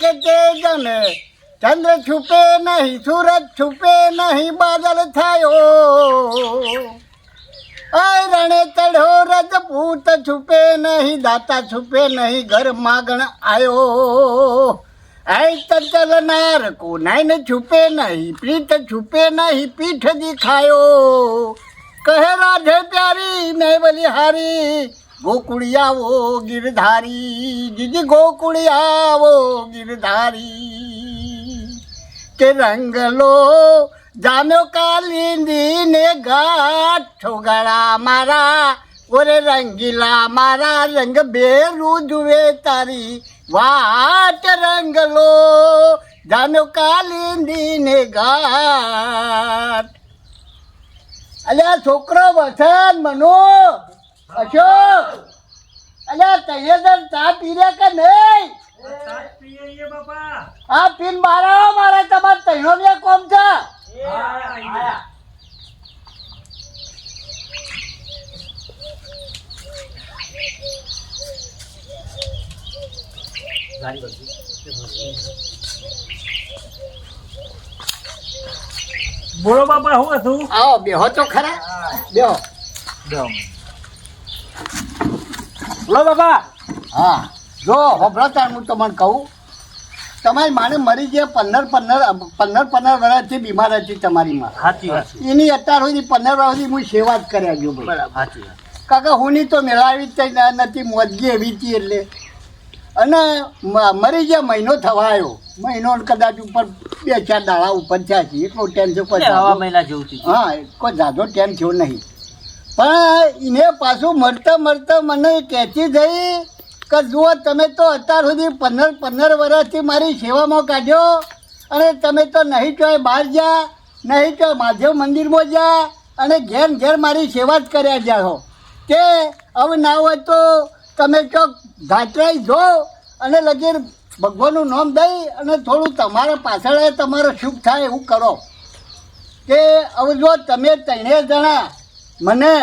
के तेजन चंद्र छुपे नहीं सूरज छुपे नहीं बादल थायो आय रणे चढ़ो रजपूत छुपे नहीं दाता छुपे नहीं घर मागण आयो ऐ चंचल नार को नैन छुपे नहीं प्रीत छुपे नहीं पीठ दिखायो कहे राधे प्यारी मैं बलिहारी गोकुड़िया वो गिरधारी जीजी गोकुड़िया वो गिरधारी के रंग लो जाम्यो कालिंदी ने गाठ ठोगड़ा मारा ओरे रंगीला मारा रंग बेरू जुए तारी वाट रंग लो जाम्यो कालिंदी ने गाठ अल्या छोकरो वसन मनो अशोक अल्या तैयार चा पी रहा का नहीं हाँ पीन मारा मारा तमार तैनो में कौन था બોલો બાપા હું હતું आओ बेहो तो खरा बेहो બોલો બાપા હા જો હોભળતા હું તમને કહું તમારી માને મરી ગયા 15 વર્ષથી બીમાર હતી તમારી માં સાચી વાત એની અત્યાર સુધી 15 વર્ષ સુધી હું સેવા જ કર્યા જો ભાઈ બરાબર સાચી વાત કાકા હુંની તો મેળાવી જ નથી મોજગી એવી હતી એટલે અને મરી ગયા મહિનો થવા આવ્યો મહિનો કદાચ ઉપર 2-4 દાડા ઉપર થયા છે એટલો ટેન્શન કોઈ હવા મહિના જેવું થયું હા કોઈ જાજો ટેન્શન થયો નહીં પણ એને પાછું મળતા મને કહેતી જઈ કે જુઓ તમે તો અત્યાર સુધી 15 વર્ષથી મારી સેવામાં કાઢ્યો અને તમે તો નહીં ચોય બહાર જા નહીં ચોય મહાદેવ મંદિરમાં જા અને ઘેર મારી સેવા જ કર્યા જાઓ કે હવે ના હોય તો તમે ચોક ઘાટરાઈ જો અને લગીર ભગવાનનું નામ દઈ અને થોડું તમારા પાછળ તમારો શુભ થાય એવું કરો કે હવે જો તમે 3 જણા મને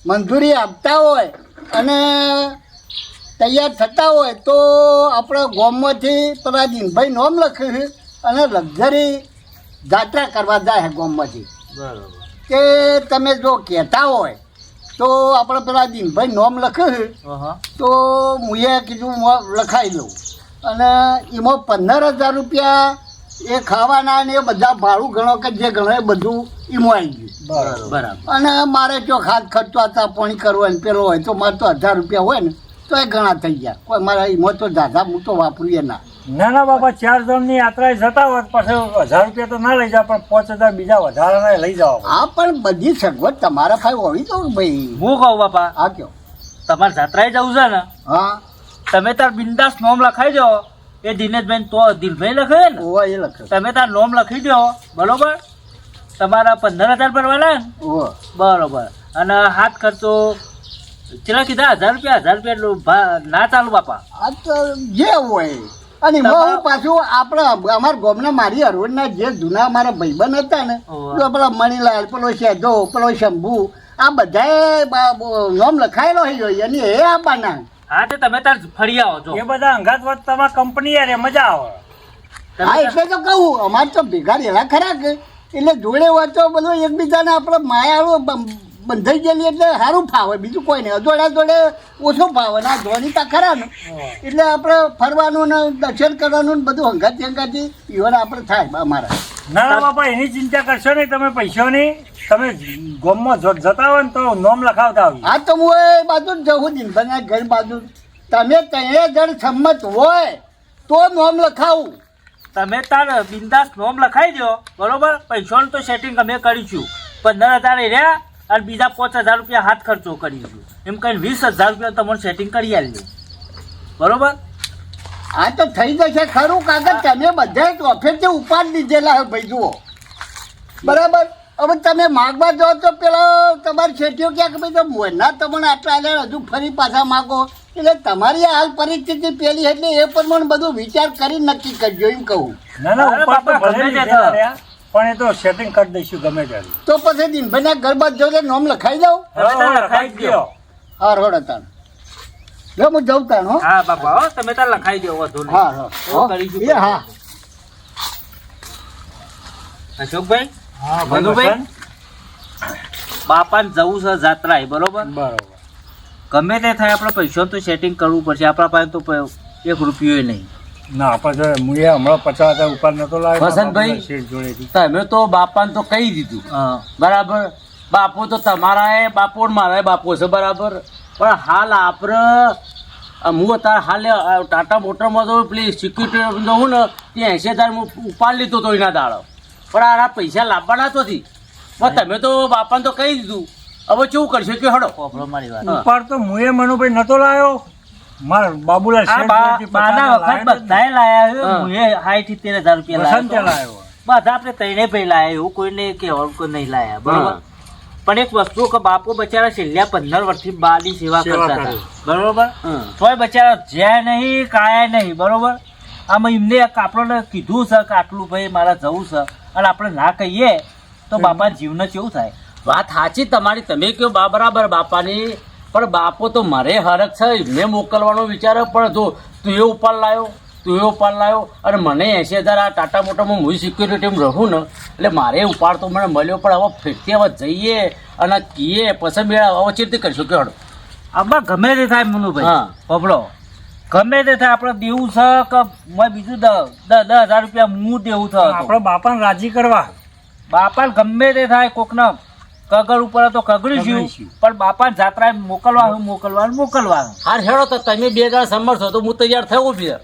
મંજૂરી આપતા હોય અને તૈયાર થતા હોય તો આપણા ગામમાંથી પેલા દિનભાઈ નામ લખ્યું અને લક્ઝરી જાત્રા કરવા જાય ગામમાંથી બરાબર કે તમે જો કહેતા હોય તો આપણે પેલા દિનભાઈ નામ લખ્યું તો મુએ કીધું લખાઈ દઉં અને એમાં 15,000 રૂપિયા એ ખાવાના ને એ બધા ભાડું ગણો કે જે ગણો એ બધું એમાં આવી ગયું બરાબર અને મારે જો ખાદ ખર્ચો હતા પાણી કરવો ને પેલો હોય તો મારે તો 1,000 રૂપિયા હોય ને તો એ ઘણા થઈ ગયા કોઈ મારા એમાં તો દાદા હું તો વાપરીએ ના ના બાપા 4 જણની યાત્રાએ જતા હોત પછી 1,000 રૂપિયા તો ના લઈ જાવ પણ 5,000 બીજા વધારાના લઈ જાવ હા પણ બધી સગવડ તમારા ભાઈ હોવી તો ભાઈ હું કહું બાપા હા કયો તમારે જાત્રાએ જવું છે ને હા તમે તાર બિંદાસ નોમ લખાઈ દો એ દિનેશભાઈ તો દિલભાઈ લખે ને ઓવા એ લખ્યો તમે તાર નોમ લખી દો બરોબર તમારા 15,000 ભરવાના ને ઓવા બરોબર અને હાથ ખર્ચો ચેલા કીધા 1,000 રૂપિયા એટલું ના ચાલુ બાપા આ તો જે હોય અને હું પાછું આપણે અમારા ગામના મારી હરોડના જે જૂના અમારા ભાઈબંધ હતા ને તો પેલા મણીલાલ પેલો શેધો પેલો શંભુ આ બધાએ નામ લખાયેલો હોય એની એ આપવાના હા તે તમે તાર ફરી આવો જો એ બધા અંગાત વાત તમારી કંપની યાર મજા આવે હા એટલે તો કહું અમારે તો ભેગા રહેલા ખરા કે એટલે જોડે હોય તો બધું એકબીજાને આપણે માયાળું બંધાઈ ગયેલી એટલે સારું ફાવે બીજું કોઈ નહીં જોડે ઓછું ફાવે ના ધોની તા ખરા ને એટલે આપણે ફરવાનું ને દર્શન કરવાનું ને બધું હંગાથી ઈવન આપણે થાય અમારા ના બાપા એની ચિંતા કરશો નહીં તમે પૈસાની તમે ગામમાં જતા હોય ને તો નોમ લખાવતા આવી હા તો હું એ બાજુ જ જવું દિનભાઈ ઘર બાજુ તમે 3 જણ સંમત હોય તો નોમ લખાવું તમે તાર બિંદાસ નોમ લખાઈ દો બરોબર પૈસાનું તો સેટિંગ અમે કરીશું 15,000 રહ્યા અને બીજા 5,000 રૂપિયા હાથ ખર્ચો કરીશું એમ કહીને 20,000 રૂપિયા તમારું સેટિંગ કરી આલ્યું બરોબર હા તો થઈ જશે ખરું કાગળ તમે બધા ઓફિસે ઉપાડ લીધેલા હોય ભાઈ જુઓ બરાબર હવે તમે માગવા જાઓ તો પેલો તમારી શેઠીઓ ક્યાંક ભાઈ તો મોના તમને આટલા આલ્યા હજુ ફરી પાછા માગો એટલે તમારી હાલ પરિસ્થિતિ પેલી એટલે એ પ્રમાણે બધું વિચાર કરી નક્કી કરજો એમ કહું ના અરે ઉપર તો બાપા, ભલે ગમે તે લીધેલા રહ્યા, પણ એ તો સેટિંગ કરી દઈશું ગમે ત્યારે તો પછી દિનભાઈના ઘર બાદ જો નોમ લખાઈ દઉં હવે તો લખાઈ જ દ્યો. હાર હોડ હતા લે હું જઉં તાણ હો. હા બાપા હો તમે તાર લખાઈ દો વધુ નહીં. હા હા એવું કરીશું. એ હા અશોકભાઈ હા મનુભાઈ વસંત. બાપાને જવું છે જાત્રાએ બરોબર બરોબર. ગમે તે થાય આપણે પૈસા તો સેટિંગ કરવું પડશે આપણા પાસે તો એક રૂપિયો નહીં. ના આપણે હું એ હમણાં 50,000 ઉપર નતો લાવ્યો વસંતભાઈ. બાપુના શેઠ જોડેથી. તમે તો બાપાને તો કહી દીધું હા બરાબર. બાપુ તો તમારા એ બાપુ ને મારા બાપુ છે બરાબર. પણ હાલ આપણે હું અત્યારે હાલ ટાટા મોટરમાં તો પેલી સિક્યુરિટી હું ને તે 80,000 હું ઉપાડ લીધો હતો એના દાડો. પણ આ પૈસા લાવવાના તો નથી. પણ તમે તો બાપાને તો કહી દીધું. હવે કેવું કરશો કે હડો. પોપડો મારી વાત ઉપર તો હું એ મનુભાઈ નતો લાવ્યો માર બાબુલાલ આ શેઠ જોડેથી બાના 50,000 વખત બધાએ લાયા છે. હા. હું એ 60-70,000 રૂપિયા વસંતે લાયા લાવ્યો. બધા આપણે ત્રણે ભાઈ લાયા એવું કોઈને કહેવાનું કોઈ નહીં લાયા બરોબર. હા. પણ એક વસ્તુ કે બાપુ બચારા છેલ્લા 15 વર્ષથી બાની સેવા સેવા કરતા કરે. હતા બરોબર. હા. તોય બચારા જ્યાં નહીં કાયા નહીં બરોબર. આમાં એમને આપણને કીધું છે કે આટલું ભાઈ મારે જવું છે અને આપણે ના કહીએ તો બાપા જીવને કેવું થાય. વાત સાચી તમારી. તમે કહો બરાબર બાપાની. પણ બાપો તો મારે હરખ છે મેં મોકલવાનો વિચાર. પણ જો તું એ ઉપાડ લાવ્યો તું એ ઉપાડ લાવ્યો અને મને 80,000 આ ટાટા મોટામાં હું સિક્યુરિટીમાં રહું ને એટલે મારે ઉપાડ તો મને મળ્યો. પણ હવે ફેરથી હવે જઈએ અને કીએ પછી મેળા હવે ચેતી કરીશું કે હડો. આમાં ગમે તે થાય મનુભાઈ હા. પબડો ગમે તે થાય આપણે દેવું છે કે મેં બીજું 10,000 રૂપિયા હું દેવું છે આપણે બાપાને રાજી કરવા બાપા ગમે તે થાય કોકના કગર ઉપર તો કગડીશું કગડીશું. પણ બાપા જાત્રા મોકલવાનું હાર હેડો તો તમે 2 જણા સમરશો તો હું તૈયાર થવું બી.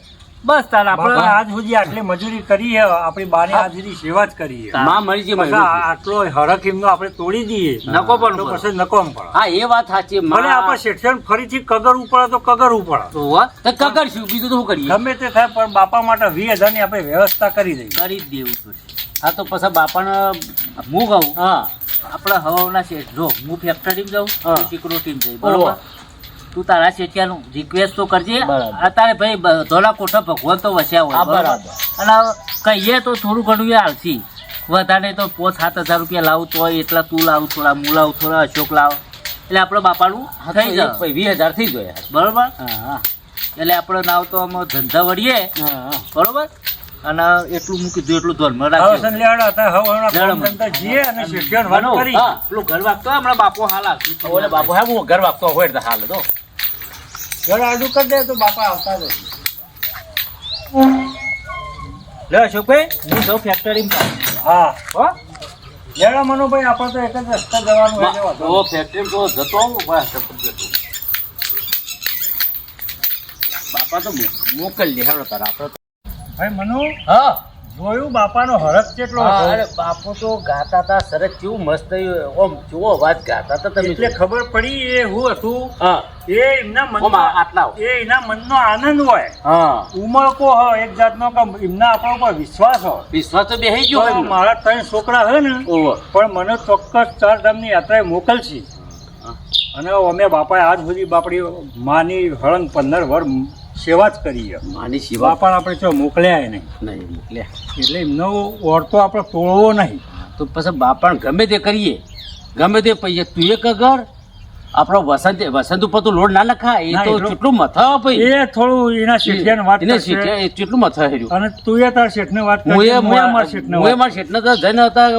બસ તાર આપણે આપણે આજ સુધી આટલી મજૂરી કરી છે આપણી બાની આજ સુધી સેવા જ કરી છે માં મળી પછી જાય. આટલો હરખ એમનો આપણે તોડી દઈએ નકો પણ તો પડે. પછી નકોમ પડે હા એ વાત સાચી. ભલે આપણે શેઠિયાને ફરીથી કગર ઉપડે તો કગર ઉપડે તો હોત તો કગડશું બીજું તો શું કરીએ. ગમે તે થાય પણ બાપા માટે 20,000 ની આપણે વ્યવસ્થા કરી દઈએ કરી જ દેવું પડશે. હા તો પછી બાપાને હું કહું હા આપણે હવાના શેઠ જો હું ફેક્ટરીમાં જાઉં હા. તું સિક્યુરિટીમાં જઈ બરોબર. તું તારા શેઠિયાનું રિક્વેસ્ટ તો કરજે. બરાબર. અત્યારે ભાઈ ધોલા કોઠા ભગવાન તો વસ્યા હોય હા, બરાબર. બરાબર. અને કહીએ તો થોડું ઘણું એ હાલશી વધારે તો 5-7,000 રૂપિયા લાવું તો એટલા તું લાવું થોડા હું લાવું થોડા અશોક લાવ એટલે આપણે બાપાનું હા તો થઈ જાય 20,000 થઈ જાય. બરોબર. હા હા એટલે આપણે નાવ તો આમાં ધંધા વળીએ હા. બરોબર. અને એટલું મૂકી દઉં એટલું ધોરમાં હવે રાખજો. સંલેવાડા હતા હવે હમણાં લેવડો કામ ધંધા જઈએ અને શેઠિયાને વાત બનો. કરી હા. પેલું ઘર વાગતો હોય, હમણાં બાપો હાલ આવશે. ઓલે બાપુ હા હું ઘર વાગતો હોય એટલે હાલ તો ઘર આડું કરી દે તો બાપા આવતા જ હોય. લે અશોકભાઈ હું જાઉં ફેક્ટરીમાં. હા હો લેડા મનુભાઈ આપણે તો એક જ રસ્તા જવાનું એટલે વાંધો નહીં. તો ફેક્ટરી તો જતો આવું બસ જતો. બાપા તો મોકલી દે હેડો તારા આપણે તો. ભાઈ મનુ હા જોયું બાપાનો હરખ કેટલો હા, હતો અરે બાપુ તો ગાતા હતા સરસ કેવું મસ્ત ઓમ જુઓ અવાજ ગાતા હતા તમે એટલે ખબર પડી એ હું હતું હા એ એમના ઓમ મનમાં આટલા એ એના મનનો આનંદ હોય હા ઉમળકો હોય એક જાતનો કે એમના આપણા ઉપર વિશ્વાસ હોય વિશ્વાસ તો બેહી ગયો તો હોય ને. મારા 3 છોકરા હોય ને ઓહો. પણ મને ચોક્કસ 4 ધામની યાત્રાએ મોકલશે અને અમે બાપાએ આજ સુધી બાપડી માની હળંગ 15 વર્ષ સેવા જ કરી છે માની શિવા બાપાને આપણે જો મોકલ્યા નહીં નહીં મોકલ્યા એટલે એમનો ઓરતો આપણે તોડવો નહીં તો પછી બાપાને ગમે તે કરીએ ગમે તે પૈયે તું એક કગર આપણો વસંત ઉપર તો લોડ ના લખા એ ના, તો એટલું- કેટલું મથા ભાઈ એ થોડું એના શેઠિયાને વાત એને કરશે. શેઠિયા એ કેટલું મથા હેર્યું અને તું એ તાર શેઠને વાત હું કરજે, એ હું એ મારા શેઠને વાત મારા શેઠને તો જઈને હતા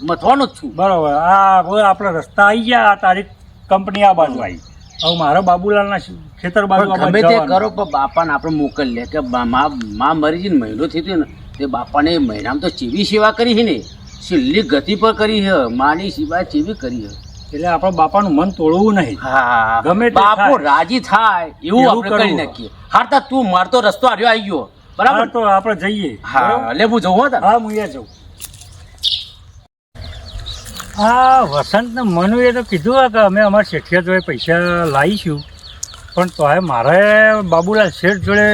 મથવાનો જ છું બરોબર આ હવે આપણે રસ્તા આવી ગયા આ તારીખ કંપની આ બાજુ આવી હવે મારા બાબુલાલના ખેતર બાજુ આ પણ ગમે બાજુ તે જવાનું. કરો પણ બાપાને આપણે મોકલી લે કે માં મરી જઈને મહિનો થઈ ગયો ને તે બાપાને એ મહિનામાં તો ચીવી સેવા કરી છે ને છેલ્લી ગતિ પર કરી છે માની સેવા ચીવી કરી છે એટલે આપણે બાપાનું મન તોડવું નહીં હા ગમે તે બાપુ થાય. રાજી થાય એવું એવું આપણે કરી કરવું. નાખીએ હારતા તું મારતો રસ્તો આવ્યો આવી ગયો હા, બરાબર તો આપણે જઈએ હા એટલે હું જવું હતા હા હું એ જઉં હા વસંતને મનુએ તો કીધું હોય કે અમે અમારા શેઠિયા જોડે પૈસા લાવીશું પણ તોય મારે બાબુલાલ શેઠ જોડે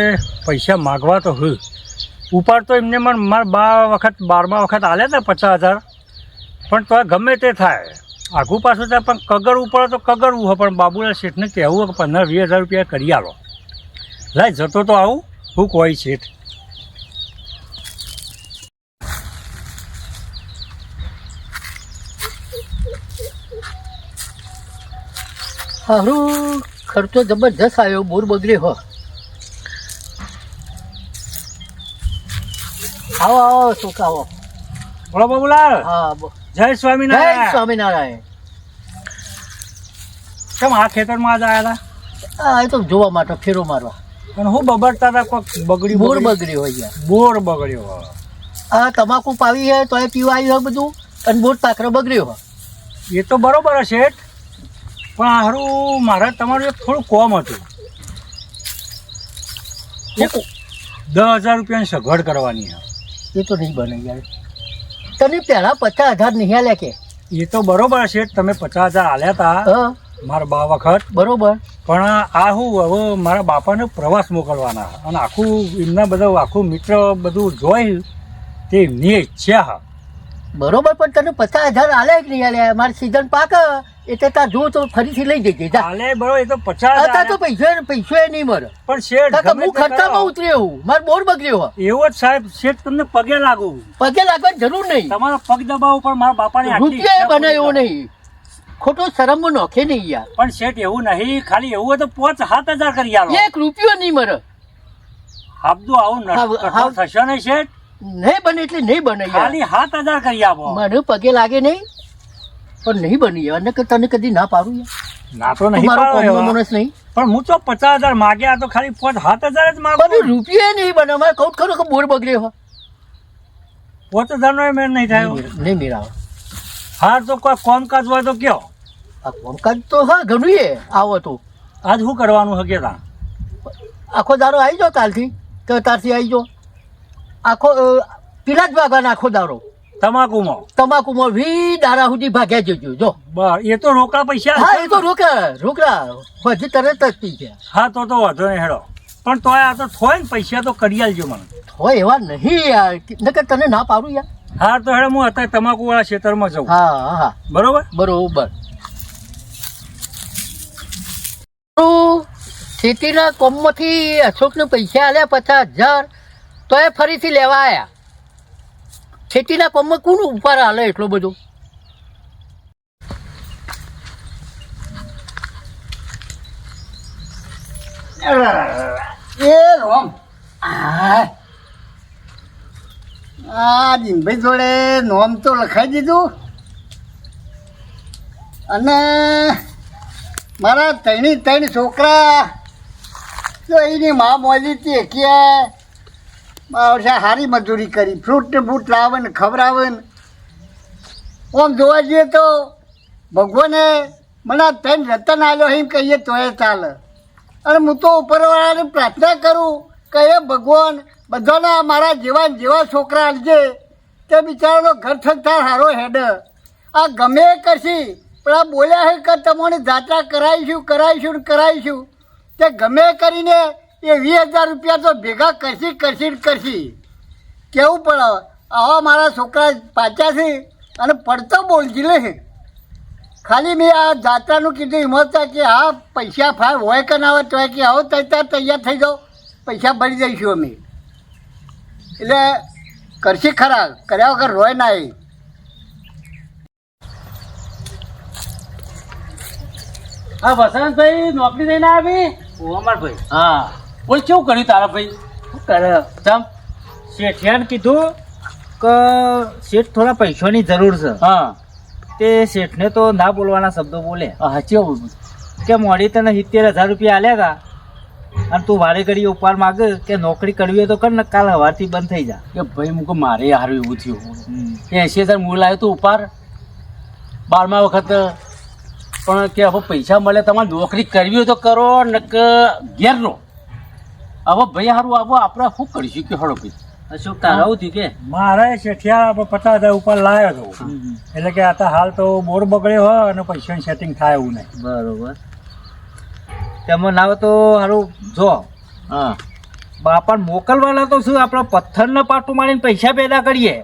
પૈસા માગવા તો હોય ઉપાડ તો એમને મને મારા 12મા વખત આલ્યા હતા 50,000 પણ તોય ગમે તે થાય આઘું પાછું થાય પણ કગર ઉપર તો કગરવું હોય પણ બાબુલાલ શેઠને કહેવું હોય કે 15-20 હજાર રૂપિયા કરી આલો લાય જતો તો આવું હું કોઈ શેઠ હારું ખર્ચો જબરજસ્ત આવ્યો, બોર બગડ્યો હો. આવો આવો છોકરા આવો. બોલો બાબુલાલ. હા જય જય સ્વામિનારાયણ. સ્વામિનારાયણ. કેમ આ ખેતરમાં જ આવ્યા હા, એ તો જોવા માટે ફેરો મારવા. હતા અને હું બબડતા હતા કોઈક બગડ્યું બોર બગડ્યું. બગડ્યો હોય યાર. બોર બગડ્યો હોય. હા, તમાકુ પાવી છે તો એ પીવા આવ્યું હોય બધું, અને બોર પાકરો બગડ્યો હોય. એ તો બરોબર હશે પણ હારું મારે તમારું એક થોડું કોમ હતું. એક 10,000 રૂપિયાની સગવડ કરવાની છે. એ તો નહીં બને યાર. તને પહેલા 50,000 નહીં આલ્યા કે? એ તો બરોબર છે, તમે 50,000 આલ્યા હતા હા મારા બા વખત, બરોબર. પણ આ હું હવે મારા બાપાને પ્રવાસ મોકલવાના અને આખું એમના બધા આખું મિત્ર બધું જોઈ તે એમની ઈચ્છા હા. બરોબર, પણ તને 50,000 આલ્યા કે નહીં આલ્યા? મારી સીઝન પાક એટલે તાર જો તો ફરીથી લઈ જજે જા. હાલે બરોબર, એ તો અત્યારે તો 50,000 પૈસો નહીં મળે. પણ શેઠ કાકા ગમે હું તે ખર્ચામાં કરો. ઉતર્યો હું, મારો બોર બગડ્યો હોય. એવો જ સાહેબ શેઠ તમને પગે લાગુ. પગે લાગવાની જરૂર નહીં. તમારા પગ દબાવો પણ મારા બાપાને આટલી રૂપિયા ઈચ્છા બને એવું પૂરી નહીં. ખોટો શરમમાં નોખે નહીં યાર. કરો. પણ શેઠ એવું નહીં, ખાલી એવું હોય તો 5,000-7,000 કરી આલો. 1 રૂપિયો નહીં મળે. હાબદું આવું હાવ- થશે નહીં શેઠ, નહીં બને એટલે નહીં બને યાર. ખાલી 7,000 કરી આપો. મને પગે લાગે નહીં, પણ નહીં બની યાર. અને તને કદી ના પાડું યાર. ના તો તું નહીં મારો પાડો કોમનો એવા. માણસ નહીં. પણ હું તો 50,000 માગ્યા તો ખાલી 5,000-7,000 જ માંગુ. પણ રૂપિયા નહીં બને. અમારે કહું ખરો કે બોર બગડ્યો હોય. 5,000 નો મેળ નહીં થયો. નહીં મેળાવે. હા તો કોઈ કામકાજ હોય તો કયો. આ કામકાજ તો હા ઘણું એ આવો તો. આજ શું કરવાનું છે કે તા? આખો દારો આવી જાઓ કાલથી, તો તારથી આવી જાઓ. આખો પીલા જ ભાગવાનો આખો દારો. તમાકુમાં તમાકુમાં 20 દાડા સુધી ભાગ્યા જજો જો. બર એ તો રોકડા પૈસા હા, હશે એ તો રોકડા હજી તરત જ પી ગયા. હા તો વાંધો નહીં હેડો. પણ તોય આ તો થોય ને પૈસા તો કરી આલજો મને. હોય એવા નહીં યાર, નકર તને ના પાડું યાર. હા તો હેડો હું અત્યારે તમાકુ વાળા ખેતરમાં જઉં. હા હા બરોબર. બરોબર. ખેતીના કોમમાંથી અશોકને પૈસા આલ્યા 50,000, તો એ ફરીથી લેવા આયા. ખેતીના કોમમાં કોણ ઉપર હાલે એટલો બધો? એ રોમ આ દિનભાઈ જોડે નોમ તો લખાઈ દીધું અને મારા ત્રણ છોકરા તો એની મા મોજી હતી કે સારી મજૂરી કરી, ફ્રૂટ ને ફ્રૂટ લાવે ને ખવડાવે ને. આમ જોવા જઈએ તો ભગવાને મને આ 3 રતન આવ્યો એમ કહીએ તોય ચાલે. અને હું તો ઉપરવાળાને પ્રાર્થના કરું કે એ ભગવાન બધાના મારા જેવા ને જેવા છોકરા આપજે, તે બિચારાનો ઘર સંસાર સારો હેડ. આ ગમે એ કરશી પણ આ બોલ્યા છે કે તમને જાત્રા કરાવીશું ને કરાવીશું, તે ગમે એ કરીને એ 20,000 રૂપિયા તો ભેગા કરશી. કેવું પડે આવા મારા છોકરા પાછા છે અને પડતો બોલજી લે છે. ખાલી મેં આ જાત્રાનું કીધું હિંમત કે હા પૈસા ફાય હોય કે ના હોય તો કે આવો તૈયાર થઈ જાઓ, પૈસા ભરી દઈશું અમે. એટલે કરશી ખરા, કર્યા વગર રોય ના. એ હા વસંતભાઈ નોકરી લઈને આવી. ઓ અમારભાઈ હા બોલ કેવું કર્યું તારા ભાઈ? શું કરે? ચમ. શેઠિયાને કીધું કે શેઠ થોડા પૈસાની જરૂર છે. હા તે શેઠને તો ના બોલવાના શબ્દો બોલે હા કેવું? કે મોડી તને 70,000 રૂપિયા આલ્યા હતા અને તું વારે ઘડી ઉપર માગે કે નોકરી કરવી હોય તો કર ને કાલ સવારથી બંધ થઈ જા. કે ભાઈ મુકો મારે હારું એવું થયું. 80,000 મૂળ લાવ્યો તું ઉપર 12મા વખત, પણ કે હવે પૈસા મળે તમારે નોકરી કરવી હોય તો કરો ને કે ઘેર રહો. હવે ભાઈ હારું આવો આપણે શું કરીશું કે હળો ભાઈ? અશોક તારા આવું થયું કે મારે શેઠિયા 50,000 ઉપર લાવ્યો હતો. એટલે કે આ હાલ તો બોર બગડ્યો હોય અને પૈસાનું સેટિંગ થાય એવું નહીં. બરોબર. તેમાં ના હોય તો સારું જો હા બાપાને મોકલવાના તો શું આપણે પથ્થરને પાટું મારીને પૈસા પેદા કરીએ,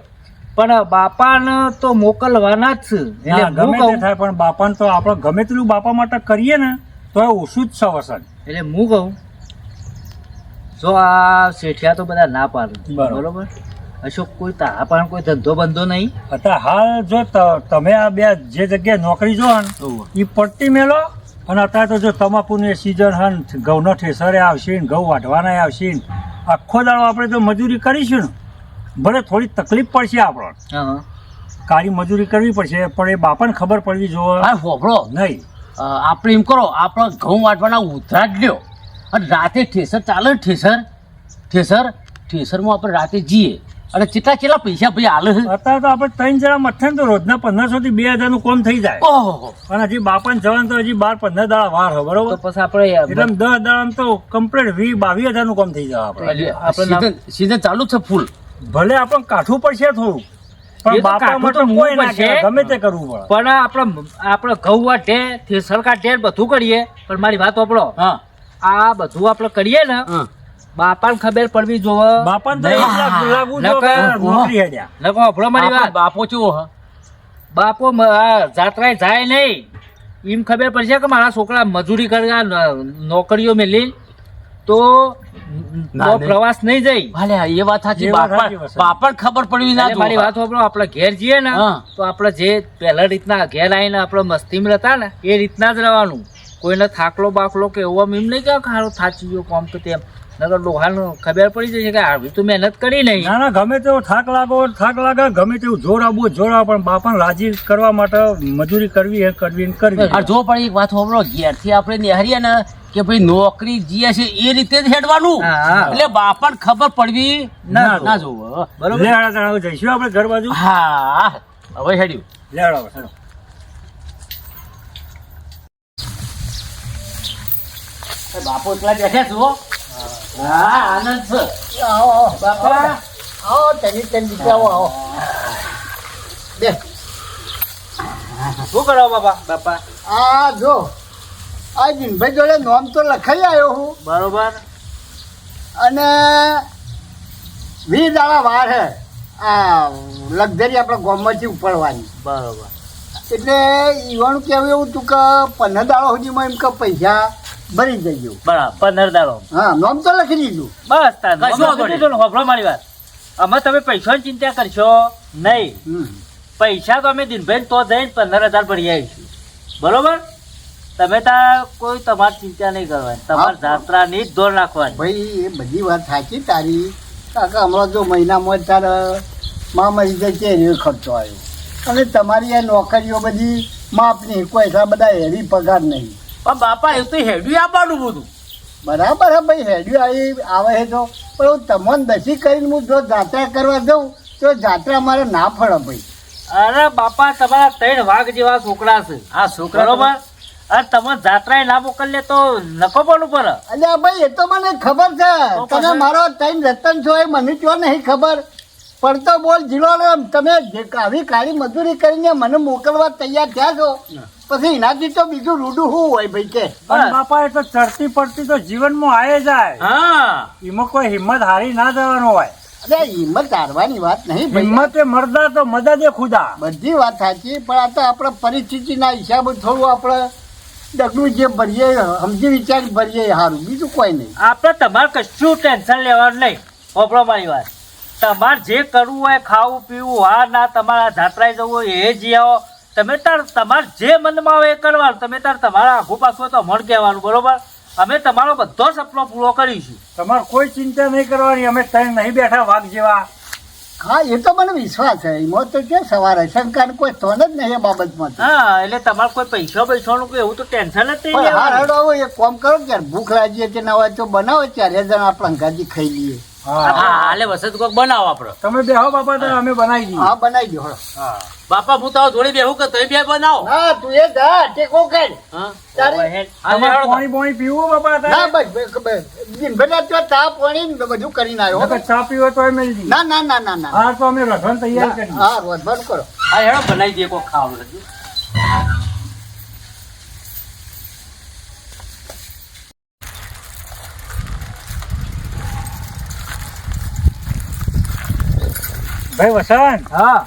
પણ બાપાને તો મોકલવાના જ છે. ના, એટલે હું ગમે તે કહું થાય પણ બાપાને તો આપણે ગમે તેટલું બાપા માટે કરીએ ને તો એ ઓછું જ છે વસન. એટલે હું કહું જો આ શેઠિયા તો બધા ના પાડે. બરોબર. બરોબર. અશોક કોઈ તારા પણ કોઈ ધંધો બંધો નહીં. અત્યારે હાલ જો તમે આ બે જે જગ્યાએ નોકરી જો ને એ પટ્ટી મેલો અને અત્યારે તો જો તમાકુની સિઝન હન ઘઉંનો ઠેસરે આવશે ને ઘઉં વાઢવાના આવશે ને આખો દાડો આપણે તો મજૂરી કરીશું ને ભલે થોડી તકલીફ પડશે આપણને કાળી મજૂરી કરવી પડશે પણ એ બાપાને ખબર પડવી જોવે હા હોભળો નહીં. આપણે એમ કરો આપણે ઘઉં વાટવાના ઉધરા જ લ્યો અને રાતે ઠેસર ચાલે ને ઠેસરમાં આપણે રાતે જઈએ અને કેટલા પૈસા ભાઈ હાલે છે? અત્યારે તો આપણે 3 જણા મથે ને તો રોજના 1500 થી 2000 નું કામ થઈ જાય. ઓહો અને હજી બાપાને જવાનું તો હજી 12-15 દાડા વાર હોય બરોબર. તો પછી આપણે એટલે આમ 10 દાડા તો કમ્પ્લીટ 20-22 હજાર નું કામ થઈ જાય આપણે. સીઝન ચાલુ જ છે ફૂલ. ભલે આપણને કાઠું પડશે થોડું એ પણ તો બાપા કાઠું માટે તો કોઈ ના પડશે. કહેવાય, ગમે તે કરવું પડે. પણ આપણે ઘઉં વાટે થેસર કાઢે બધું કરીએ પણ મારી વાત સાંભળો, હા આ બધું આપણે કરીએ ને હા બાપાને ખબર પડવી જોવે. બાપાને તો નહીં. એક લાખ લાગવું જો કે નકર- નોકરી હેડ્યા. નકો સાંભળો મારી વાત, બાપો ચેવો હ? બાપો જાત્રાએ જાય નહીં એમ ખબર પડશે કે મારા છોકરા મજૂરી કરવા નોકરીઓ મેલી તો ના, નહીં. પ્રવાસ નહીં જઈ. ભલે એ વાત સાચી. એ વાત સાચી વસ્તુ. બાપાને ખબર પડવી ના એટલે મારી વાત સાંભળો, આપણે ઘેર જઈએ ને હા. તો આપણે જે પહેલા રીતના ઘેર આવીને આપણે મસ્તીમાં રહેતા ને એ રીતના જ રહેવાનું. કોઈને થાકલો બાકલો કે એવો એમ નહીં કે ખારો થાચી ગયો કોમ તો તેમ, નકર લોહાનું ખબર પડી જશે કે આવી તો મહેનત કરી નહીં. ના ના ગમે તેવો થાક લાગે ગમે તેવું જોર આવવું જોર આવે પણ બાપાને રાજી કરવા માટે મજૂરી કરવી એ કરવી ને કરવી. આ જો પણ એક વાત સાંભળો, ઘેરથી આપણે નેહરીએ ને કે ભાઈ નોકરી જીએ છે એ રીતે જ હેડવાનું. હા, હા. એટલે બાપાને ખબર પડવી ના ના જોવો. બરોબર. લે આડા તણાવ જઈશું આપણે ઘર બાજુ. હા હવે હેડ્યું. લે આડા હેડો. બાપો એટલા બેઠા છો. હા આનંદ છે આવો આવો. બાપા. આવો તની દીકરા આવો બે. શું કરો બાપા? આ જો આ જીનભાઈ જોડે નોમ તો લખાઈ આવ્યો હું બરોબર. અને 20 દાડા વાર હે આ લક્ઝરી આપણા ગામમાંથી ઉપડવાની. બરોબર. એટલે ઈવાનું કેવું એવું તું કે 15 દાડા સુધીમાં એમ કે પૈસા ભરી જજો. બરાબર 15 દાડો. હા નોમ તો લખી દીધું. બસ તાર કશો વાંધો નહીં. સાંભળો મારી વાત, અમે તમે પૈસાની ચિંતા કરશો નહીં. હમ. પૈસા તો અમે દિનભાઈ તો જઈને 15,000 ભરી આવીશું. બરોબર. તમે ત્યાં કોઈ તમારી ચિંતા નહીં કરવાની, તમારી જાત્રાની જ દોર નાખવાની. ભાઈ એ બધી વાત સાચી તારી. કાકા હમણાં જો મહિનામાં તારે મામા રીતે એનો ખર્ચો આવ્યો અને તમારી આ નોકરીઓ બધી માપની કોઈ એટલા બધા હેવી પગાર નહીં. પણ બાપા એ તો હેડ્યું આપવાનું બધું. બરાબર હે ભાઈ હેડ્યું આવે છે તો પણ હું તમને દસી કરીને હું જો જાત્રા કરવા જાઉં તો જાત્રા મારે ના ફળે ભાઈ. અરે બાપા તમારા 3 વાઘ જેવા છોકરા છે. આ છોકરા બરોબર. અને તમે જાત્રાએ ના મોકલીએ તો નકો પડવું પડે. અલ્યા ભાઈ એ તો મને ખબર છે. તો તમે પછી? મારો ટાઈમ રતન છો એ મને જો નહીં ખબર પડતો બોલ જીલો ને તમે જે આવી કાળી મજૂરી કરીને મને મોકલવા તૈયાર થયા છો પછી એનાથી તો બીજું રૂડું શું હોય ભાઈ કે. પણ બાપા એ તો ચડતી પડતી તો જીવનમાં આવે જાય. હા. એમાં કોઈ હિંમત હારી ના જવાનો હોય. અરે હિંમત હારવાની વાત નહીં ભાઈ. હિંમતે મરદા તો મદદે ખુદા. બધી વાત સાચી પણ આ તો આપણે પરિસ્થિતિના હિસાબે થોડું આપણે ડગલું જે ભરીએ સમજી વિચારી ભરીએ સારું, બીજું કોઈ નહીં. આપણે તમારે કશું ટેન્શન લેવાનું નહીં. હોભળો મારી વાત, તમારે જે કરવું હોય ખાવું પીવું હા ના તમારા જાત્રાએ જવું હોય એ જ આવો. તમે તાર તમારે જે મનમાં આવે એ કરવાનું. તમે તાર તમારા આઘું પાછું હોય તો અમને કહેવાનું. બરોબર. અમે તમારો બધો સપનો પૂરો કરીશું. તમારે કોઈ ચિંતા નહીં કરવાની. અમે ત્રણ નહીં બેઠા વાઘ જેવા. હા એ તો મને વિશ્વાસ છે. એમાં તો કે સવારે શંકા કોઈ થોન જ નહીં એ બાબતમાં તો. હા એટલે તમારે કોઈ પૈસાનું કોઈ એવું તો ટેન્શન જ નહીં પણ હા લેવાનું. હેડો હવે એક કામ કરો ત્યારે ભૂખ લાગી છે ના હોય તો બનાવો ત્યારે જણ આપણે અંગાજી ખાઈ લઈએ. હા હા હાલે વસત કોક બનાવો આપણે. તમે બેહો બાપા તો અમે બનાવી દઈએ. હા બનાવી દો હળો. હા બાપા હું તારો જોડે બેહું કે તમે બે બનાવો. ના તું એ જા ટેકો કર હા તારી. હેડ. તમારે પાણી પીવું બાપા ના તારે? બસ દિનભર તો ચા પાણી ને બધું કરીને આવ્યો. નકર ચા પીવો તો મેળ દી. ના ના ના ના ના હા તો અમે રસણ તૈયાર કરી. હા રોજ બંધ કરો. હા હેડો બનાવી દઈએ કોક ખાવાનું. ભાઈ વસંત, હા.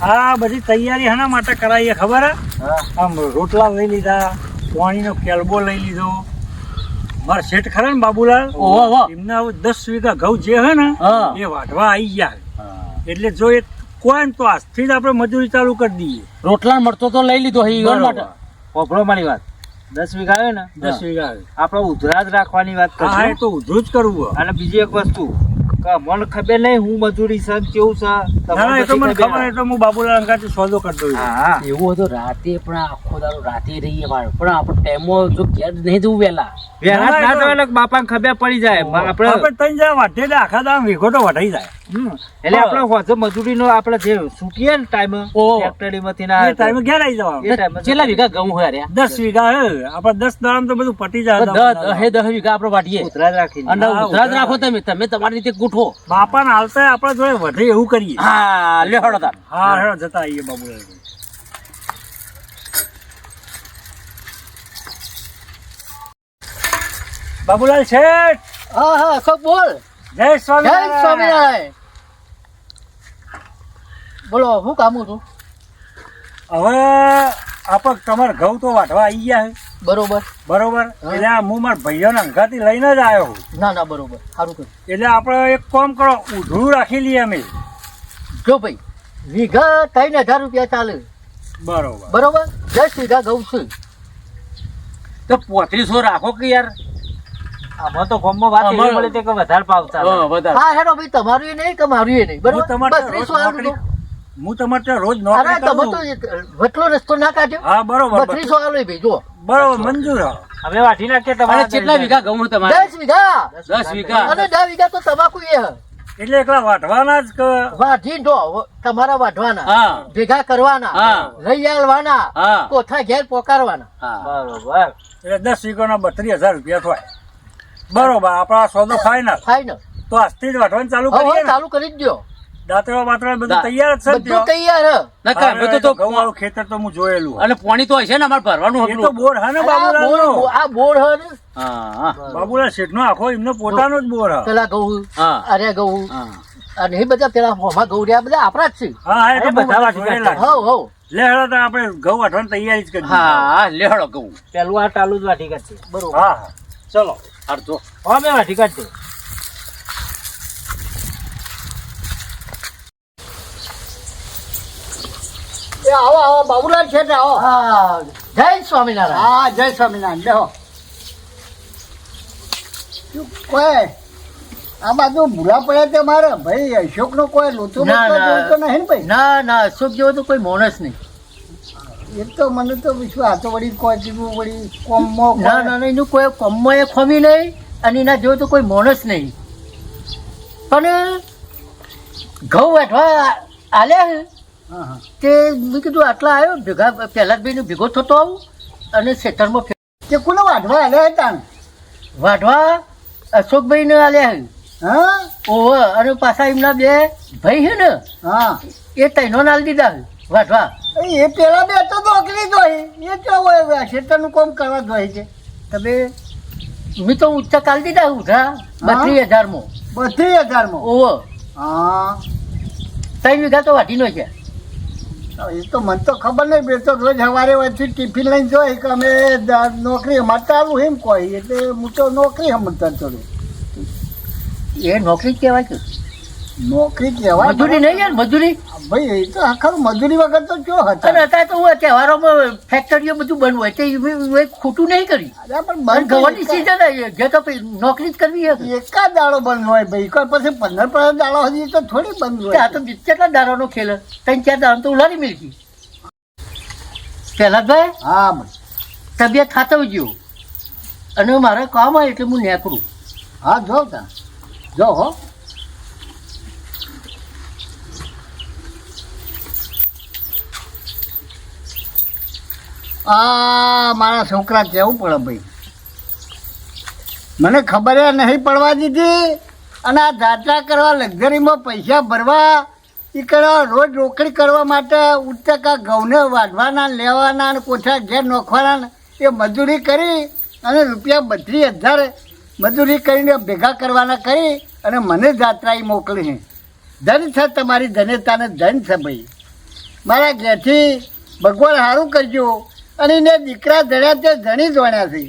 આ બધી તૈયારી શાના માટે કરાવીએ ખબર હે? હા. આમ રોટલા લઈ લીધા, પાણીનો કેલબો લઈ લીધો. મારા શેઠ ખરા ને બાબુલાલ, ઓહો, ઓહો. એમના 10 વીઘા ઘઉં જે હે ને હા. એ વાઢવા આવી ગયા. એટલે જો એ કોઈ ને તો આજથી જ આપણે મજૂરી ચાલુ કરી દઈએ. રોટલા મળતો તો લઈ લીધો ઈવન માટે. હોભળો મારી વાત, 10 વીઘા હોય ને 10 વીઘા આવે. આપણે ઉધરા જ રાખવાની વાત હા હા, એ કરશું. તો ઉધરું જ કરવું અને બીજી એક વસ્તુ કે મને ખબર નહીં હું મજૂરી છે ને કેવું છે ના, એ તો મને તમને ખબર, એ તો હું બાબુલાલ અંગાથી સોદો કરી દઉં છું. હા એવું હતું રાતે પણ આખો દાડો રાતે રહીએ મારે પણ આપણે ટાઈમો જો ઘેર નહીં જવું વહેલા વહેલા ના, ના એ તો- જવાય એટલે બાપાને ખબર પડી જાય આપણે આપણે ત્રણ જણા વાઢીએ એટલે આખા દામ વીઘો તો વઢાઈ જાય. એટલે આપણે હોજો મજૂરીનો આપણે જે છૂટીએ ને ટાઈમ ઓહો. ફેક્ટરીમાંથી એ ટાઈમે ઘેર આવી જવાનું. એ ટાઈમે કેટલા વીઘા ઘઉં હોય રહ્યા 10 વીઘા હે આપણે 10 દાડામાં તો બધું પટી જાય. 10 વીઘા આપણે વાટીએ ઉધરા જ રાખીને અને હા, ઉધરા જ રાખો તમે તમારી રીતે ગૂંઠો બાપાને હાલતા આપણે જોડે વધે એવું કરીએ. હા લે હળો તાર હા હેડો જતા આવીએ બાબુલાલ. બાબુલાલ શેઠ, હા હા અશોક બોલ જય જય સ્વામિનારાયણ. સ્વામિનારાયણ બોલો હું કામું છું હવે આપણે તમારે ઘઉં તો વાઢવા આવી ગયા છે બરોબર બરોબર. એટલે આ હું મારા ભાઈઓને અંગાથી લઈને જ આવ્યો છું. ના ના બરોબર સારું કર્યું એટલે આપણે એક કામ કરો, ઉધરું રાખી લઈએ અમે. જો ભાઈ વીઘા 3000 રૂપિયા ચાલે બરોબર. બરોબર 10 વીઘા ઘઉં છે તો 3500 રાખો કે યાર. આમાં તો ગામમાં વાત એવી અમારે- મળી હતી કે વધારે ભાવ ચાલે હા, વધારે. હા હેડો ભાઈ તમારું એ નહીં કે મારું એ નહીં હું બરોબર તમારે ત્યાં 32 રોજ આલું નોકરી- તો. હું તમારે ત્યાં રોજ અરે નોકરી તમે કરું. તો વટલો રસ્તો ના કાઢ્યો હા બરોબર 32 આલો ભાઈ જો બરોબર મંજૂર હા. હવે વાઢી નાખીએ અને તમારે કેટલા વીઘા ઘઉં તમારે? 10 વીઘા 10 વીઘા. અને 10 વીઘા તો તમાકુ એ હે. એટલે એકલા વાઢવાના જ કે વાઢી દો તમારા વાઢવાના હા ભેગા કરવાના હા. લઈ આલવાના હા. કોઠા ઘેર પોકારવાના હા બરોબર એટલે 10 વીઘાના 32,000 રૂપિયા થાય. બરોબર, આપણા સોદો ફાઈનલ. થાય ને તો આજથી જ વાઢવાનું ચાલુ હવે કરીએ ને. ચાલુ કરી જ દો દાંતરા બાતરા બધું દા- તૈયાર જ છે ને બધું ત્યાં? તૈયાર હે નકર હવે તો ઘઉં વાળું ખેતર તો હું જોયેલું હોય. અને પાણી તો હશે ને અમારે ભરવાનું એ તો હતું. બોર હા ને આ બાબુલાલનો. બોર આ બોર હે ને હા હા બાબુલાલ શેઠનો આખો એમનો પોતાનો જ બોર હા. પેલા ઘઉં હા. અરે ઘઉં હા. અને એ બધા પેલા હોમાં ઘઉં રહ્યા બધા આપણા જ છે હા હા, એ તો એ બધા બધા વાઢી જોયેલા છે. હવ હવ લે હેડો તો આપણે ઘઉં વાઢવાની તૈયારી જ કરી હા લેહડો ઘઉં. પેલું આ ટાલું જ વાઢી કાઢશે બરોબર હા હા ચલો. અડધો હા મેં વાઢી કાઢશે એ આવો આવો બાબુલાલ છે આવો. હા જય સ્વામિનારાયણ હા જય સ્વામિનારાયણ બેહો. શું કોઈ આ બાજુ ભૂલા પડ્યા તે મારે ભાઈ અશોકનો કોઈ લોચો ના, બોચો ના. જોઈતો નહીં ને ભાઈ? ના ના અશોક જેવો તો કોઈ માણસ નહીં એ તો મને તો વિશ્વાસ તો વળી કોઈ જીવું વળી કોમમાં ના ના ના, એનું કોઈ કમમાં એ ખમી નહીં અને એના જેવો તો કોઈ માણસ નહીં પણ ઘઉં વેઠવા આલ્યા હે હા હા તે મેં કીધું આટલા આવ્યો ભેગા પહેલા જ ભાઈને ભેગો થતો આવું અને ખેતરમાં તે કોને વાઢવા આલ્યા હતા ને? વાઢવા અશોકભાઈને આલ્યા હે હા ઓહો અને પાછા એમના બે ભાઈ છે ને હા એ તૈનો નાલ દીધા હે વાઢવા એ પેલા બે તો નોકરી જોઈ એ તો હોય ખેતરનું કામ કરવા જોઈએ છે તમે મેં તો ઉચ્ચા કાલ દીધા ઉધા 32,000 માં 32,000 ઓહો હા 3 વીઘા તો વાઢીનો છે એ તો મને તો ખબર નહીં બે તો રોજ સવારે વચ્ચે ટિફિન લઈને જોઈ કે અમે નોકરી અમારે ચાલુ એમ કોઈ એટલે હું તો નોકરી સમજતા ચડું એ નોકરી જ કહેવાય કે નોકરી કહેવાય મજૂરી નહીં યાર મજૂરી ભાઈ એ તો ખરું મજૂરી વગર તો કયો અને હતા અત્યારે તો હું તહેવારોમાં ફેક્ટરીઓ બધું બનવું હોય તે એ ખોટું નહીં કરી અરે પણ અને બંધ ગવર્ની સીઝન જે તો પછી નોકરી જ કરવી હશે એકાદ દાડો બંધ હોય ભાઈ કોઈ પછી 15 દાડો સુધી તો થોડી બંધ આ હોય તો કેટલા દાડાનો ખેલ 3-4 દાડા તો ઉલારી મિલકી પહેલા ભાઈ હા ભાઈ તબિયત ખાતવજો અને મારે કામ હોય એટલે હું નેકરું હા જો તા જો હો આ મારા છોકરા કેવું પડે ભાઈ મને ખબર નહીં પડવા દીધી અને આ જાત્રા કરવા લક્ઝરીમાં પૈસા ભરવા એ કરવા રોજ રોકડી કરવા માટે ઉત્તકા ઘઉંને વાઢવાના લેવાના અને કોઠા ઘેર નોખવાના એ મજૂરી કરી અને રૂપિયા 32,000 મજૂરી કરીને ભેગા કરવાના કરી અને મને જાત્રાએ મોકલી છે ધન છે તમારી ધન્યતાને ધન છે ભાઈ મારા ઘેરથી ભગવાન સારું કરજો અને એને દીકરા ધણ્યા તે ધણી જોણ્યા છે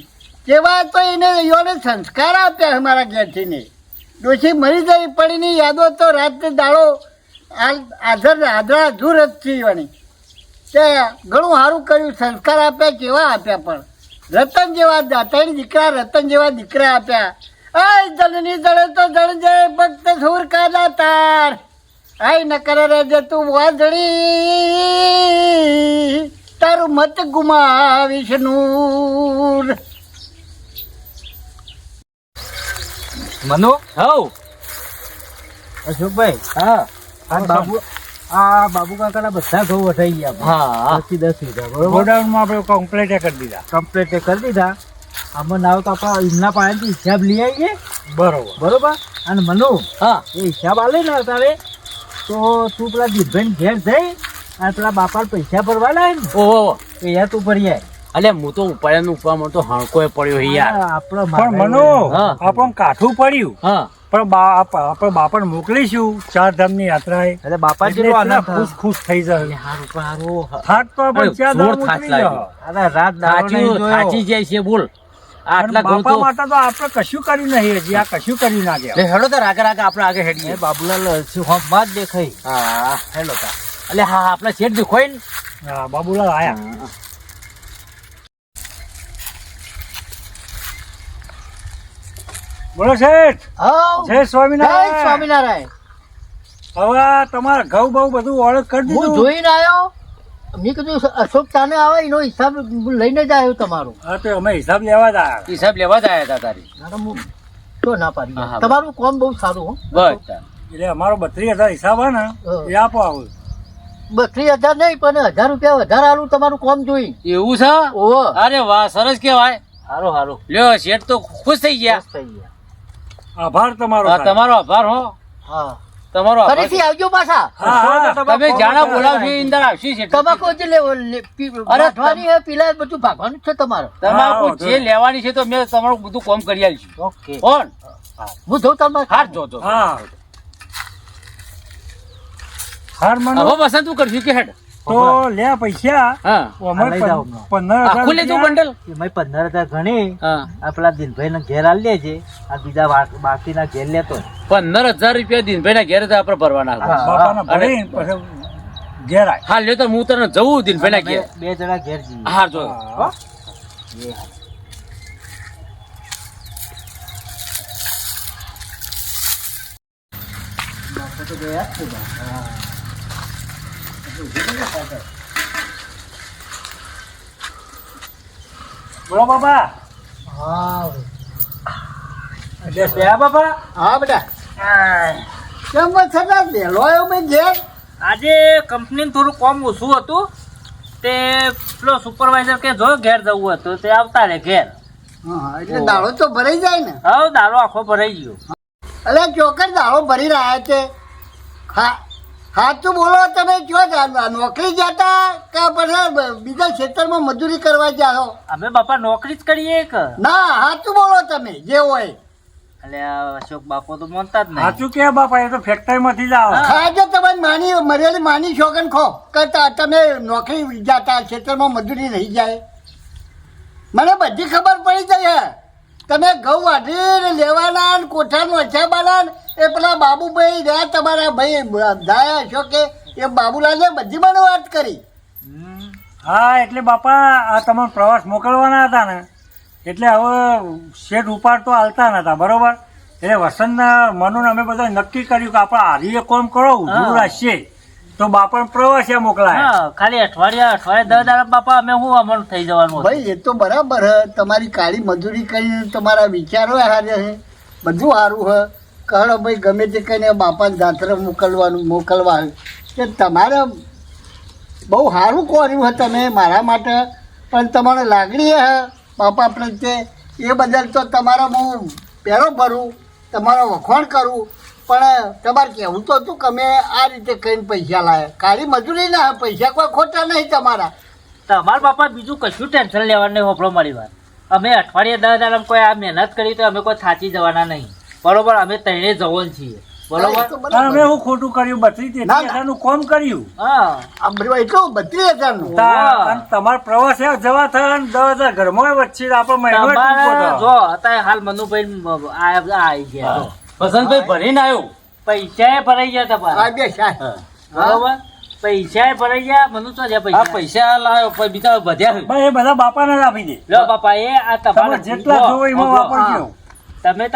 કેવા તો એને યોને સંસ્કાર આપ્યા છે મારા ઘેરથી ને ડોશી મરી જાય પડીની યાદો તો રાત દાડો આદરા અધૂર જ થઈ વળી તે ઘણું સારું કર્યું સંસ્કાર આપ્યા કેવા આપ્યા પણ રતન જેવા 3 દીકરા રતન જેવા દીકરા આપ્યા. આય જનની જળે તો જળ જાય ભક્ત સુર કા દાતાર. આય ન કરે રે તું વાદળી તારું મત ગુમાવીશ નૂર. મનો હવ અશોકભાઈ હા આ બાબુ કાકાના બધા ઘઉં વટાઈ ગયા હા 10 વીઘા બરોબર ગોડાઉનમાં આપણે કમ્પ્લેટ કરી દીધા. કમ્પ્લીટ કરી દીધા. આમાં નાવ તો આપણે એમના પાસેથી હિસાબ લઈ આવીએ બરોબર. બરોબર. અને મનુ હા એ હિસાબ આલે ને તારે તો તું પેલા દીપભાઈ ઘેર જઈ અને પેલા બાપા પૈસા ભરવા લાય ને ઓહો તો યાર તું ભરી આય. અલે હું તો ઉપાડ્યા ઉપાડમાં તો હાણકોય પડ્યો છે યાર. આપણો પણ મનો હા. આપણને કાઠું પડ્યું હા પણ આપણે બાપાને મોકલીશું 4 ધામની યાત્રાએ. એટલે બાપા એટલે જેટલો એટલા આનંદ ખુશ ખુશ થઈ જાય. હારું હારું થાક તો આપણે અરે, 4 જોર ધામ થાક ઉતરી લાગ્યો. જાય. અરે રાત દાડો નહીં સાચું જોયો. સાચી જાય છે બોલ અને આટલા ઘઉં બાપા તો માટે તો આપણે કશું કર્યું નહીં હજી. આ કશું કર્યું ના લે કહેવાય. હેડો તો રાગે રાગે આપણે આગળ હેડીએ. એ બાબુલાલ હોંફમાં જ દેખાય. હા હેડો તા એટલે હા આપણા શેઠ દેખોય ને હા, બાબુલાલ આયા. બોલો શેઠ. હાવ. જય જય સ્વામિનારાયણ. સ્વામિનારાયણ. હવે આ તમારા ઘઉં બહુ બધું ઓળખ કરી હું દીધું. જોઈને આવ્યો. મેં કીધું અશોક તાને આવે એનો હિસાબ લઈને જ આવ્યો તમારો. હા તો અમે હિસાબ લેવા જ આવ્યા. હિસાબ લેવા જ આવ્યા હતા તારી ના તો હું તો ના પાડી. હા, હા. તમારું કામ બહુ સારું હો. બસ એટલે અમારો 32,000 હિસાબ હે ને એ આપો આવું. 32,000 નહીં પણ 1,000 રૂપિયા વધારે આલું તમારું કામ જોઈ. એવું છે ઓહો. અરે વાહ સરસ કેવાય હારું હારું. લ્યો શેઠ તો ખુશ થઈ ગયા. બસ થઈ ગયા. આભાર તમારો. હા, સાહેબ. તમારો આભાર હો હા. તમારો આભાર. ફરીથી આવજો પાછા. હા, હા. તમે જાણા બોલાવશો એ અંદર આવશે શેઠ. તમાકુ જે અરે, બાંધવાની છે પેલા બધું ભાગવાનું જ છે તમારે. તમાકુ હા, જે લેવાની છે તો મેં તમારું બધું કામ કરી આલીશું. ઓકે. કોણ હું જોઉં તમારે. હાથ જોજો હા હાર મનો હવે પસંદ તું કરશું કે હેડ તો લે પૈસા. હા અમે લઈ જાઓ. 15,000 આખું લેતું બંડલ એમાં 15,000 ગણી હા આ પેલા દિનભાઈ ના ઘેર આલી લેજે. આ બીજા બાકીના ઘેર લેતો. 15,000 રૂપિયા દિનભાઈ ના ઘેર આપણે ભરવાના હા. બાપાને અરે. ભરીને પછી ઘેર આય. હા લ્યો તો હું તને જવું દિનભાઈ ના ઘેર બે જણા ઘેર જઈએ. હા જો હા. એ હા. બાપા તો ગયા જ છે બા. બોલો બાપા. હા. એટલે બે બાપા. હા બેટા કેમ છતાં વહેલો આવ્યો મેં ઘેર. આજે કંપનીનું થોડું કામ ઓછું હતું તે પેલો સુપરવાઇઝર કે જો ઘેર જવું હતું તે આવતા રે ઘેર. હા એટલે દાડો તો ભરાઈ જાય ને. હવે દારો આખો ભરાઈ ગયો. અલે ચોક્કસ દાડો ભરી રહ્યા છે. હા સાચું બોલો તમે કયો નોકરી જતા કે પછી બીજા ક્ષેત્રમાં મજૂરી કરવા જાઓ. અમે બાપા નોકરી જ કરીએ કે ના સાચું બોલો તમે જે હોય. એટલે આ અશોક બાપો તો માનતા જ નહીં. સાચું કે બાપા એ તો ફેક્ટરી માંથી જ આવે. હા. ખાજો તમારી માની મરેલી માની શોખન ખો કરતા તમે નોકરી જતા ક્ષેત્રમાં મજૂરી રહી જાય. મને બધી ખબર પડી જાય હે. તમે ઘઉં વાઢીને લેવાના ને કોઠાનું અછાબાના ને એ પેલા બાબુભાઈ રહ્યા તમારા ભાઈ દાયા છો કે એ બાબુલાલે બધી મને વાત કરી. હમ. હા એટલે બાપા આ તમારો પ્રવાસ મોકલવાના હતા ને એટલે હવે શેઠ ઉપાડ તો હાલતા નતા બરોબર. એટલે વસંતના મનુને અમે બધા નક્કી કર્યું કે આપણે હારીએ કોમ કરો ઉભું રાખીએ તો બાપા પ્રવાસે મોકલાય. હા ખાલી અઠવાડિયા 10 દાડા બાપા અમે શું અમલ થઈ જવાનું હતું. ભાઈ એ તો બરાબર હે. તમારી કાળી મજૂરી કરીને તમારા વિચારો હારે છે બધું સારું હે. કહો ભાઈ ગમે તે કહીને બાપાને જાત્રા મોકલવા કે તમારે બહુ સારું કર્યું હે તમે મારા માટે. પણ તમારે લાગણી હે બાપા પ્રત્યે એ બદલ તો તમારે હું પહેરો ભરું તમારો વખોણ કરું. પણ તમારે કહેવું તો હતું કે અમે આ રીતે કહીને પૈસા લાવ્યા. કાળી મજૂરી ના પૈસા કોઈ ખોટા નહીં તમારા. તમારા બાપા બીજું કશું ટેન્શન લેવાનું નહીં. હોપડો મારી વાત અમે અઠવાડિયે 10 દાડા કોઈ આ મહેનત કરી તો અમે કોઈ થાચી જવાના નહીં બરોબર. અમે તઈને જવાનું છીએ બરોબર. એ તો અને અમે શું ખોટું કર્યું? 32,000 નું કામ કર્યું. હા આ બધું એટલું 32,000 અને તમારો પ્રવાસ જવા થયા અને 10,000 ઘરમાં વચ્ચે આપણે મહિનો તમારે જો અત્યારે હાલ મનુભાઈ આવી ગયા જો. વસંતભાઈ ભરીને આવ્યો પૈસા ભરાઈ ગયા તમારા આ બે સાહેબ બરોબર. પૈસા ભરાઈ ગયા મને તો જ્યાં આ પૈસા પૈસા લાવ્યો પછી બીજા વધ્યા ભાઈ એ બધા બાપાને જ આપી દે લો બાપા એ આ તમે તમારા જેટલા જોવો એમાં વાપરજો. તમે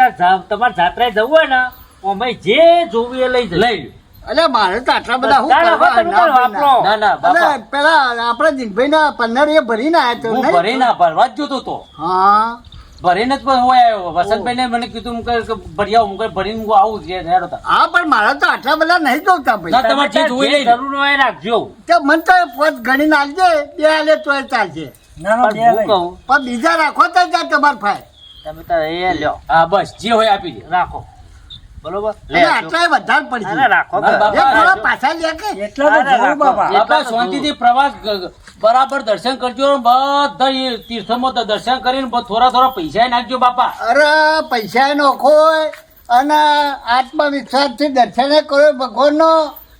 તમારે જાત્રાએ જવું હોય ને અમે જે જોવું એ લઈ લઈ લ્યો. અલ્યા મારે તો આટલા બધા શું ચાલો, કરવા? તમે ના, વાપરો. ભાઈ, ના ના ના. બાપા અલ્યા, પેલા આપણા જીનભાઈના 15 એ ભરીને આયા તો હું નહીં? ભરી ના ભરવા જ જોતો તો હા ભરીને જ પણ હું આવ્યો વસંતભાઈ ને મને કીધું હું કે ભરી આવું હું ભરીને હું આવું છે હેડો તા. હા પણ મારા તો આટલા બધા નહીં જોતા ભાઈ ના, તમારે જે જોઈ લઈ લો. જરૂર હોય એ રાખજો તો મને તો એ પોત ગણીને આલજે બે આલે તોય ચાલશે ના ના, પણ બે હું લઈ. કહું પણ બીજા રાખો તો જા તમાર ભાઈ તમે તો એ લ્યો હા બસ જે હોય આપી દે. રાખો બરોબર લે અને આટલાય વધારે પડી અરે છે રાખો ના, એ બાપા, થોડા પાછા લે કે એટલા તો અરે જરૂર રાખો. બાપા. બાપા એટલા તો શાંતિથી પ્રવાસ બરાબર દર્શન કરજો બધા એ તીર્થમાં તો દર્શન કરીને થોડા થોડા પૈસા નાખજો બાપા. અરે પૈસા નોખો અને આત્મવિશ્વાસથી દર્શને કરો ભગવાનનો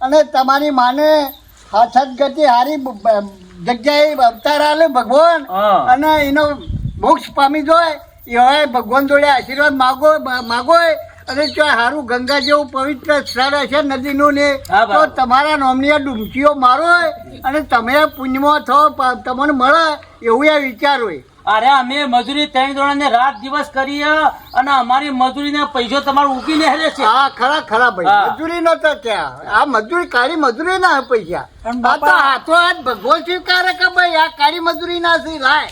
અને તમારી માને હાથત ગતિ હારી જગ્યાએ અવતાર આલે ભગવાન હા. અને એનો મોક્ષ પામી જાય એવા ભગવાન જોડે આશીર્વાદ માગો અને જો હારું ગંગા જેવું પવિત્ર સ્થળ હશે નદીનું ને હા, તો બરાબર. તમારા નોમની ડૂમકીઓ મારો અને તમે પુણ્યમાં થો તમને મળે એવું એ વિચાર હોય. અરે અમે મજૂરી 3 જણાને રાત દિવસ કરીએ અને અમારી મજૂરીના પૈસો તમારે ઉગીને હેલે છે. હા ખરા ભાઈ હા. મજૂરી નો તો ક્યાં આ મજૂરી કાળી મજૂરી ના પૈસા પણ આ તો બાપા- હાથો હાથ ભગવાન સ્વીકારે કે ભાઈ આ કાળી મજૂરી ના છે લાય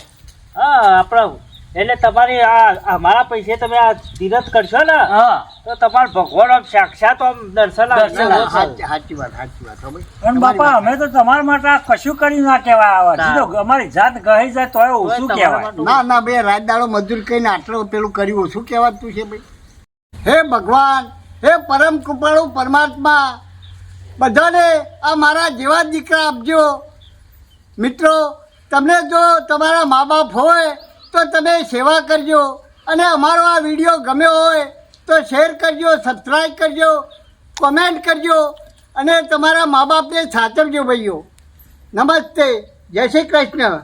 હા આપણા એટલે તમારી આ અમારા પૈસે તમે આ તીરથ કરશો ને હા તો તમારે ભગવાન આમ સાક્ષાત આમ દર્શન દર્શન આપશે. આપશે. સાચી વાત હો ભાઈ. પણ બાપા અમે તો તમારા માટે આ કશું કરી ના કહેવાય આવા ના. સીધો અમારી જાત ગઈ જાય તોય ઓછું તમારા કહેવાય. માટે ના ના બે રાત દાડો મજૂર કહીને આટલું પેલું કર્યું શું કહેવાતું છે ભાઈ. હે ભગવાન હે પરમ કૃપાળુ પરમાત્મા બધાને આ મારા જેવા દીકરા આપજો. મિત્રો તમને જો તમારા મા બાપ હોય તો તમે સેવા કરજો અને અમારો આ વિડીયો ગમ્યો હોય તો શેર કરજો, સબસ્ક્રાઈબ કરજો, કોમેન્ટ કરજો અને તમારા મા બાપને સાચવજો ભાઈઓ. નમસ્તે, જય શ્રી કૃષ્ણ.